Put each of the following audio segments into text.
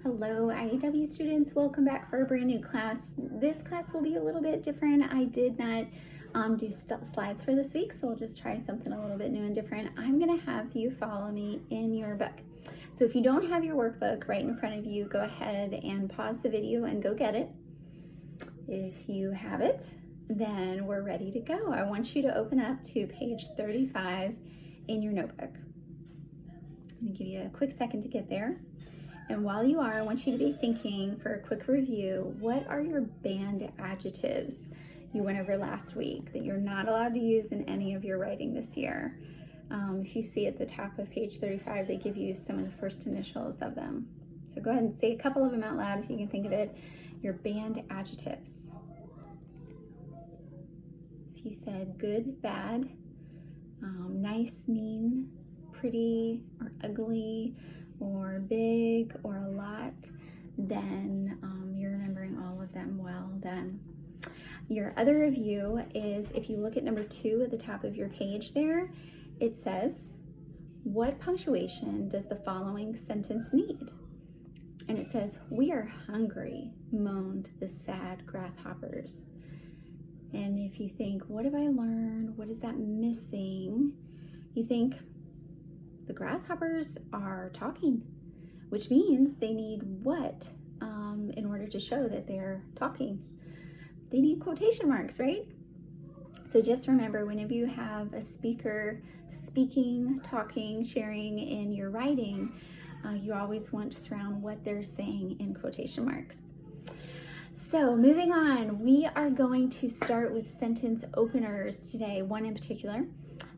Hello IEW students, welcome back for a brand new class. This class will be a little bit different. I did not do slides for this week, so we'll just try something a little bit new and different. I'm gonna have you follow me in your book. So if you don't have your workbook right in front of you, go ahead and pause the video and go get it. If you have it, then we're ready to go. I want you to open up to page 35 in your notebook. I'm gonna give you a quick second to get there. And while you are, I want you to be thinking for a quick review, what are your banned adjectives you went over last week that you're not allowed to use in any of your writing this year? If you see at the top of page 35, they give you some of the first initials of them. So go ahead and say a couple of them out loud if you can think of it, your banned adjectives. If you said good, bad, nice, mean, pretty, or ugly, or big, or a lot, then you're remembering all of them. Well done. Your other review is if you look at number 2 at the top of your page there, it says, what punctuation does the following sentence need? And it says, we are hungry, moaned the sad grasshoppers. And if you think, what have I learned? What is that missing? You think, the grasshoppers are talking, which means they need what in order to show that they're talking? They need quotation marks, right? So just remember, whenever you have a speaker speaking, talking, sharing in your writing, you always want to surround what they're saying in quotation marks. So moving on, we are going to start with sentence openers today, one in particular,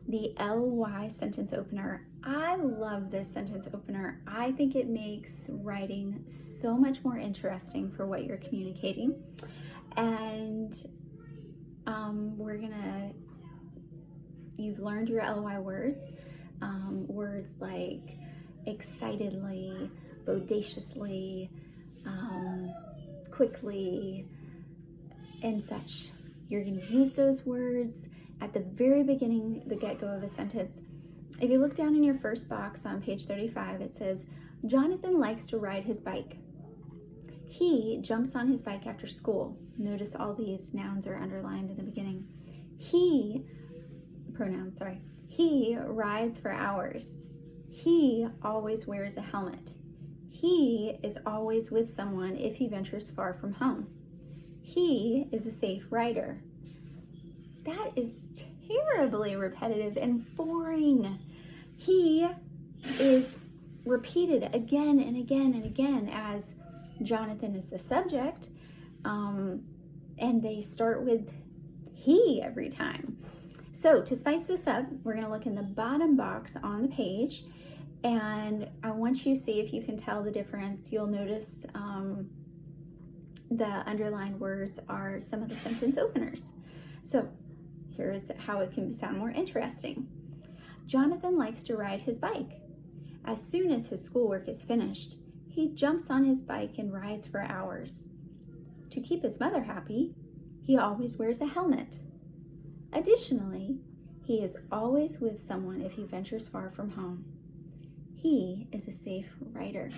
the LY sentence opener. I love this sentence opener. I think it makes writing so much more interesting for what you're communicating. And you've learned your LY words, words like excitedly, bodaciously, quickly, and such. You're going to use those words at the very beginning, the get-go of a sentence. If you look down in your first box on page 35, it says, Jonathan likes to ride his bike. He jumps on his bike after school. Notice all these nouns are underlined in the beginning. He rides for hours. He always wears a helmet. He is always with someone if he ventures far from home. He is a safe rider. That is terribly repetitive and boring. He is repeated again and again and again as Jonathan is the subject, and they start with he every time. So to spice this up, we're going to look in the bottom box on the page, and I want you to see if you can tell the difference. You'll notice the underlined words are some of the sentence openers. So here's how it can sound more interesting. Jonathan likes to ride his bike. As soon as his schoolwork is finished, he jumps on his bike and rides for hours. To keep his mother happy, he always wears a helmet. Additionally, he is always with someone if he ventures far from home. He is a safe rider.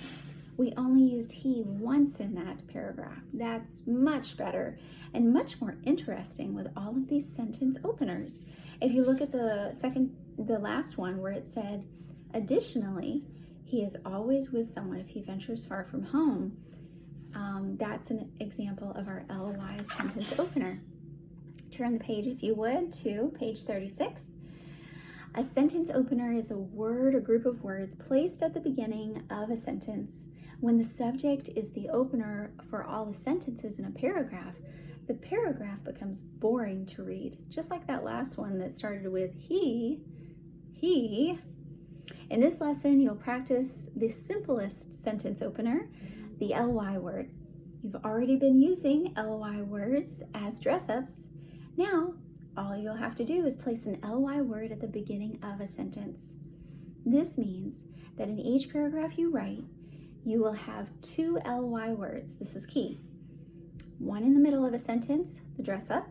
We only used he once in that paragraph. That's much better and much more interesting with all of these sentence openers. If you look at the last one where it said, additionally, he is always with someone if he ventures far from home, that's an example of our LY sentence opener. Turn the page, if you would, to page 36. A sentence opener is a word or group of words placed at the beginning of a sentence. When the subject is the opener for all the sentences in a paragraph, the paragraph becomes boring to read, just like that last one that started with he. In this lesson, you'll practice the simplest sentence opener, the LY word. You've already been using LY words as dress-ups. Now, all you'll have to do is place an LY word at the beginning of a sentence. This means that in each paragraph you write, you will have 2 LY words. This is key. One in the middle of a sentence, the dress-up,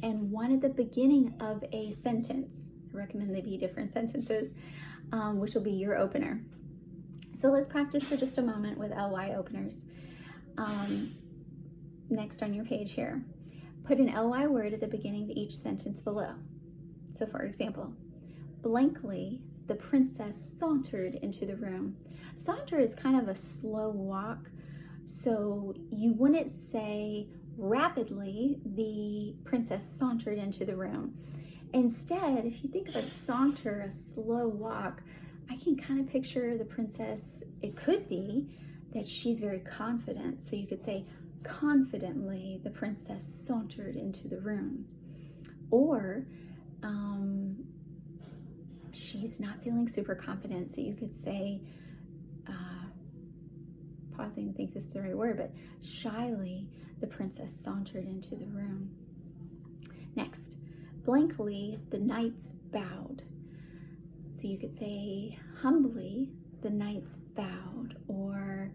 and one at the beginning of a sentence. I recommend they be different sentences, which will be your opener. So let's practice for just a moment with ly openers. Next on your page here, put an ly word at the beginning of each sentence below. So for example, blankly, the princess sauntered into the room. Saunter is kind of a slow walk, so you wouldn't say rapidly, the princess sauntered into the room. Instead, if you think of a saunter, a slow walk, I can kind of picture the princess, it could be that she's very confident. So you could say, confidently, the princess sauntered into the room. Or she's not feeling super confident. So you could say, pausing to think this is the right word, but shyly, the princess sauntered into the room. Next, blankly, the knights bowed. So you could say, humbly, the knights bowed. Or,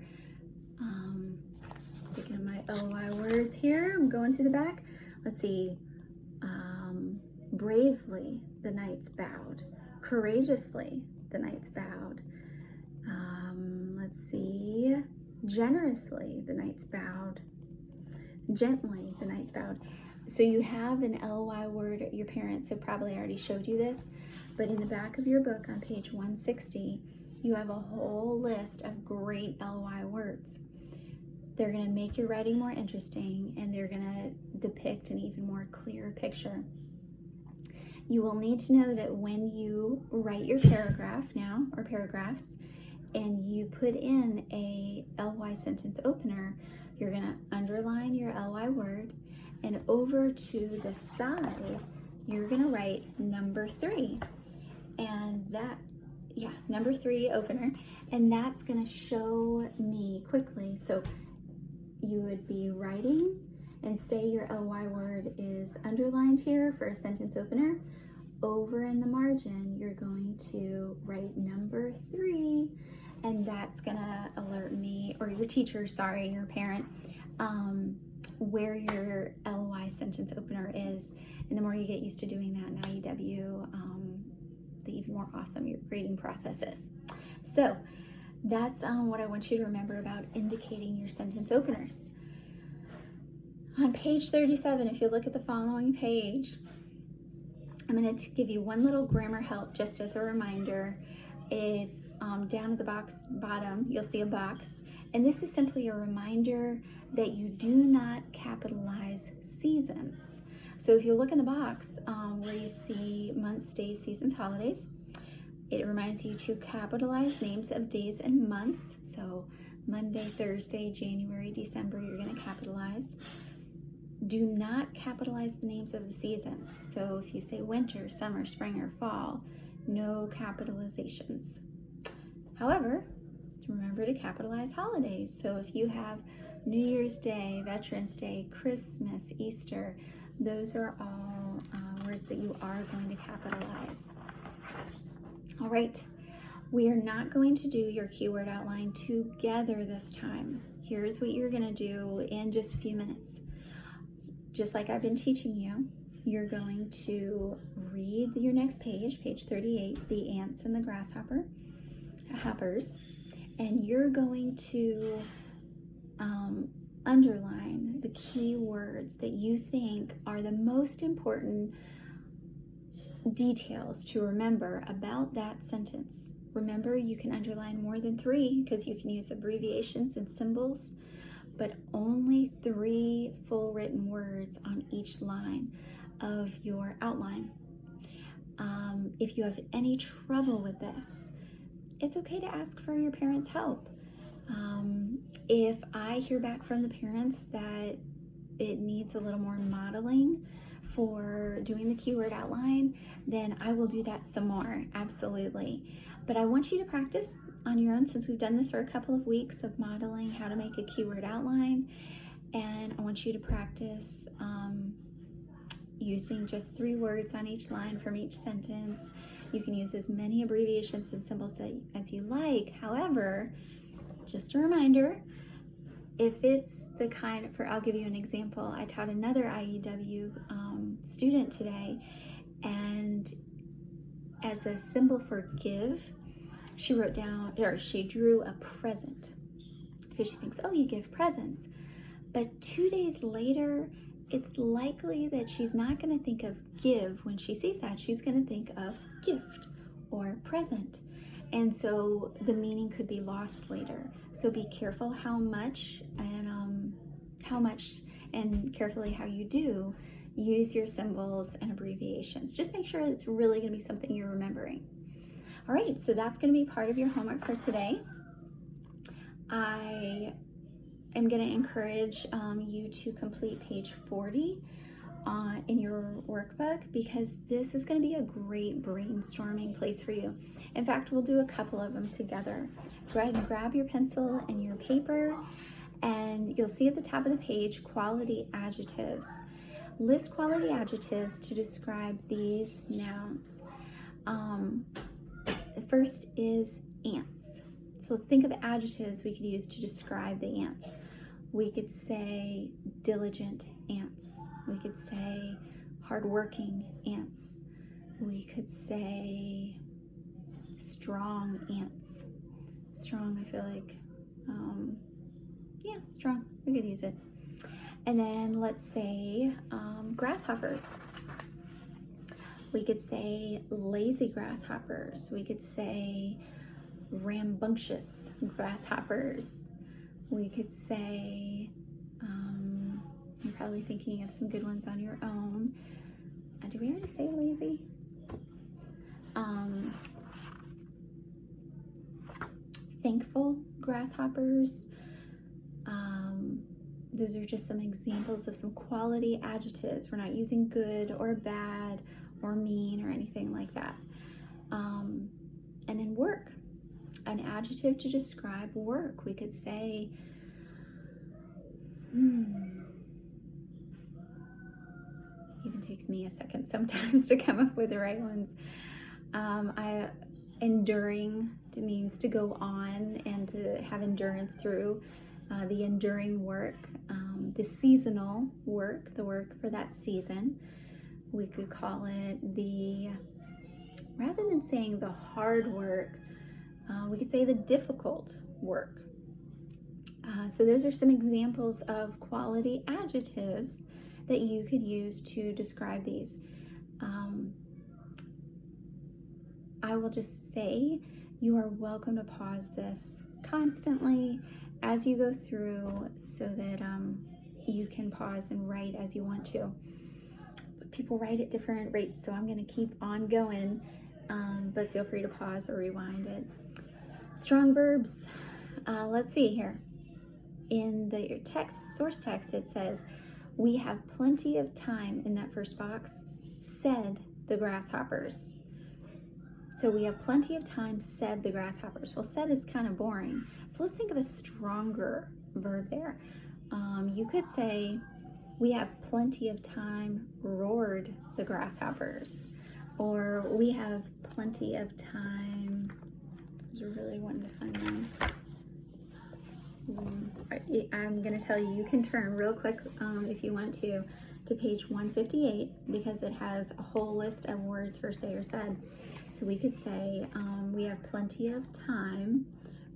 thinking of my ly words here, I'm going to the back. Let's see, bravely, the knights bowed. Courageously, the knights bowed. Let's see, generously, the knights bowed. Gently, the knights bowed. So you have an ly word. Your parents have probably already showed you this, but in the back of your book on page 160, you have a whole list of great ly words. They're going to make your writing more interesting, and they're going to depict an even more clear picture. You will need to know that when you write your paragraph now, or paragraphs, and you put in a ly sentence opener, you're going to underline your ly word, and over to the side, you're going to write number 3. And that, number 3 opener, and that's going to show me quickly. So you would be writing and say your ly word is underlined here for a sentence opener. Over in the margin, you're going to write number 3, and that's gonna alert me, or your teacher, your parent, where your ly sentence opener is. And the more you get used to doing that in IEW, the even more awesome your grading process is. So that's what I want you to remember about indicating your sentence openers. On page 37, if you look at the following page, I'm going to give you one little grammar help just as a reminder. If down at the box bottom, you'll see a box, and this is simply a reminder that you do not capitalize seasons. So if you look in the box where you see months, days, seasons, holidays, it reminds you to capitalize names of days and months. So Monday, Thursday, January, December, you're going to capitalize. Do not capitalize the names of the seasons. So if you say winter, summer, spring, or fall, no capitalizations. However, remember to capitalize holidays. So if you have New Year's Day, Veterans Day, Christmas, Easter, those are all words that you are going to capitalize. All right, we are not going to do your keyword outline together this time. Here's what you're going to do in just a few minutes. Just like I've been teaching you, you're going to read your next page, page 38, the ants and the hoppers, and you're going to underline the key words that you think are the most important details to remember about that sentence. Remember, you can underline more than 3 because you can use abbreviations and symbols, but only 3 full written words on each line of your outline. If you have any trouble with this, it's okay to ask for your parents' help. If I hear back from the parents that it needs a little more modeling for doing the keyword outline, then I will do that some more, absolutely. But I want you to practice on your own, since we've done this for a couple of weeks of modeling how to make a keyword outline. And I want you to practice using just 3 words on each line from each sentence. You can use as many abbreviations and symbols as you like. However, just a reminder, if it's the kind I'll give you an example. I taught another IEW student today, and as a symbol for give, she wrote down, or she drew a present because she thinks, oh, you give presents. But 2 days later, it's likely that she's not going to think of give when she sees that. She's going to think of gift or present. And so the meaning could be lost later. So be careful how much and carefully how you do use your symbols and abbreviations. Just make sure it's really going to be something you're remembering. All right, so that's going to be part of your homework for today. I am going to encourage you to complete page 40 in your workbook, because this is going to be a great brainstorming place for you. In fact, we'll do a couple of them together. Go ahead and grab your pencil and your paper, and you'll see at the top of the page quality adjectives. List quality adjectives to describe these nouns. The first is ants. So let's think of adjectives we could use to describe the ants. We could say diligent ants. We could say hardworking ants. We could say strong ants. Strong, I feel like, strong. We could use it. And then let's say grasshoppers. We could say lazy grasshoppers. We could say rambunctious grasshoppers. We could say, you're probably thinking of some good ones on your own. Did we already say lazy? Thankful grasshoppers. Those are just some examples of some quality adjectives. We're not using good or bad or mean or anything like that. And then work. An adjective to describe work. We could say, even takes me a second sometimes to come up with the right ones. Enduring means to go on and to have endurance through the enduring work. The seasonal work, the work for that season. We could call it rather than saying the hard work, we could say the difficult work. So those are some examples of quality adjectives that you could use to describe these. I will just say you are welcome to pause this constantly as you go through, so that you can pause and write as you want to. But people write at different rates, so I'm going to keep on going, but feel free to pause or rewind it. Strong verbs. Let's see here. In the source text, it says, we have plenty of time in that first box, said the grasshoppers. So we have plenty of time, said the grasshoppers. Well, said is kind of boring. So let's think of a stronger verb there. You could say, we have plenty of time, roared the grasshoppers. Or we have plenty of time. I was really wanting to find one. I'm going to tell you, you can turn real quick if you want to page 158, because it has a whole list of words for say or said. So we could say, we have plenty of time,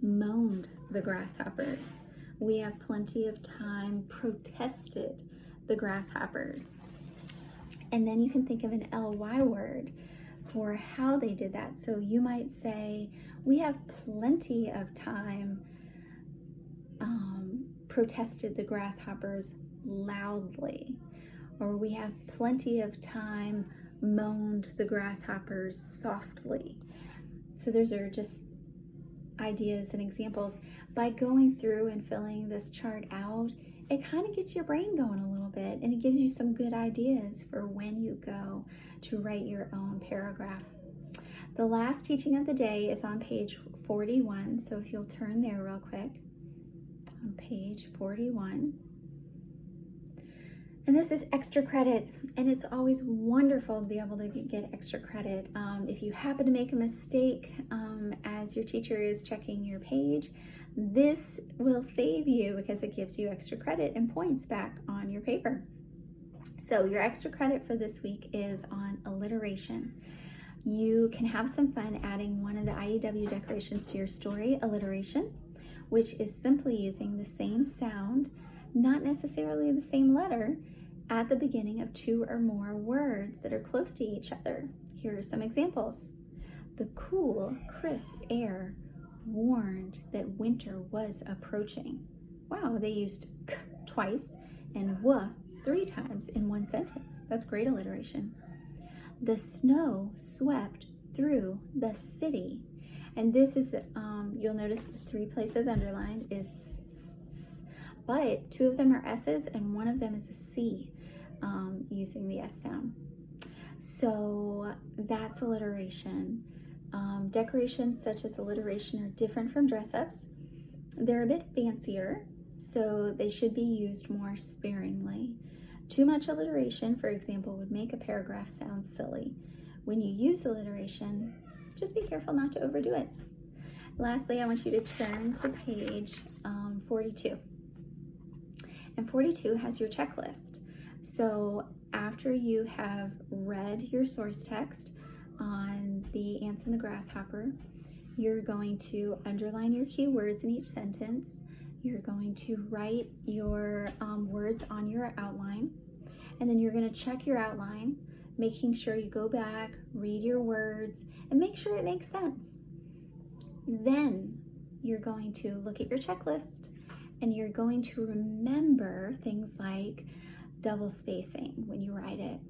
moaned the grasshoppers. We have plenty of time, protested the grasshoppers. And then you can think of an ly word for how they did that. So you might say, we have plenty of time, protested the grasshoppers loudly. Or we have plenty of time, moaned the grasshoppers softly. So those are just ideas and examples. By going through and filling this chart out, it kind of gets your brain going a little bit, and it gives you some good ideas for when you go to write your own paragraph. The last teaching of the day is on page 41, so if you'll turn there real quick, on page 41. And this is extra credit, and it's always wonderful to be able to get extra credit. If you happen to make a mistake as your teacher is checking your page, this will save you because it gives you extra credit and points back on your paper. So your extra credit for this week is on alliteration. You can have some fun adding one of the IEW decorations to your story, alliteration, which is simply using the same sound, not necessarily the same letter, at the beginning of two or more words that are close to each other. Here are some examples. The cool, crisp air warned that winter was approaching. Wow, they used k twice and w 3 times in one sentence. That's great alliteration. The snow swept through the city. And this is, you'll notice the 3 places underlined is s, but 2 of them are S's and 1 of them is a C, using the S sound. So that's alliteration. Decorations such as alliteration are different from dress-ups. They're a bit fancier, so they should be used more sparingly. Too much alliteration, for example, would make a paragraph sound silly. When you use alliteration, just be careful not to overdo it. Lastly, I want you to turn to page 42. And 42 has your checklist. So after you have read your source text on the ants and the grasshopper, you're going to underline your key words in each sentence. You're going to write your words on your outline, and then you're going to check your outline, making sure you go back, read your words, and make sure it makes sense. Then you're going to look at your checklist, and you're going to remember things like double spacing when you write it.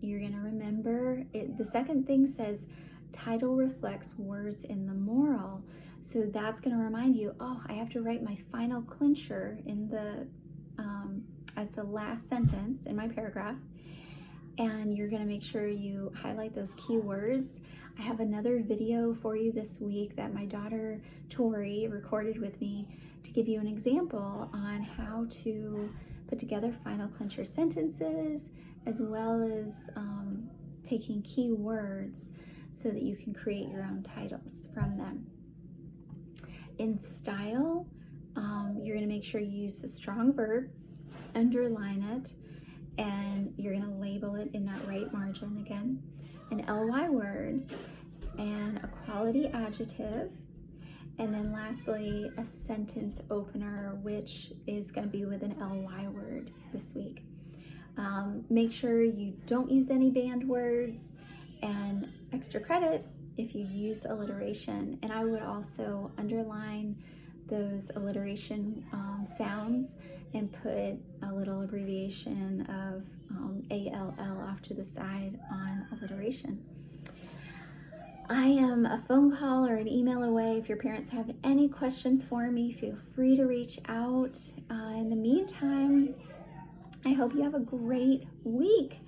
You're going to remember it. The second thing says title reflects words in the moral. So that's going to remind you, oh, I have to write my final clincher in the as the last sentence in my paragraph. And you're going to make sure you highlight those key words. I have another video for you this week that my daughter Tori recorded with me to give you an example on how to put together final clincher sentences, as well as taking key words so that you can create your own titles from them. In style, you're going to make sure you use a strong verb, underline it, and you're going to label it in that right margin again. An ly word and a quality adjective, and then lastly a sentence opener, which is going to be with an ly word this week. Make sure you don't use any banned words, and extra credit if you use alliteration. And I would also underline those alliteration sounds and put a little abbreviation of ALL off to the side on alliteration. I am a phone call or an email away. If your parents have any questions for me, feel free to reach out. In the meantime, I hope you have a great week.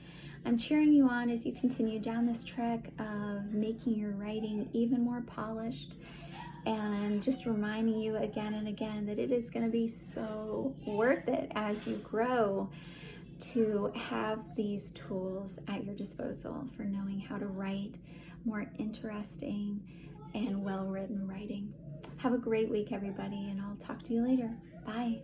I'm cheering you on as you continue down this trek of making your writing even more polished, and just reminding you again and again that it is going to be so worth it as you grow to have these tools at your disposal for knowing how to write more interesting and well-written writing. Have a great week, everybody, and I'll talk to you later. Bye.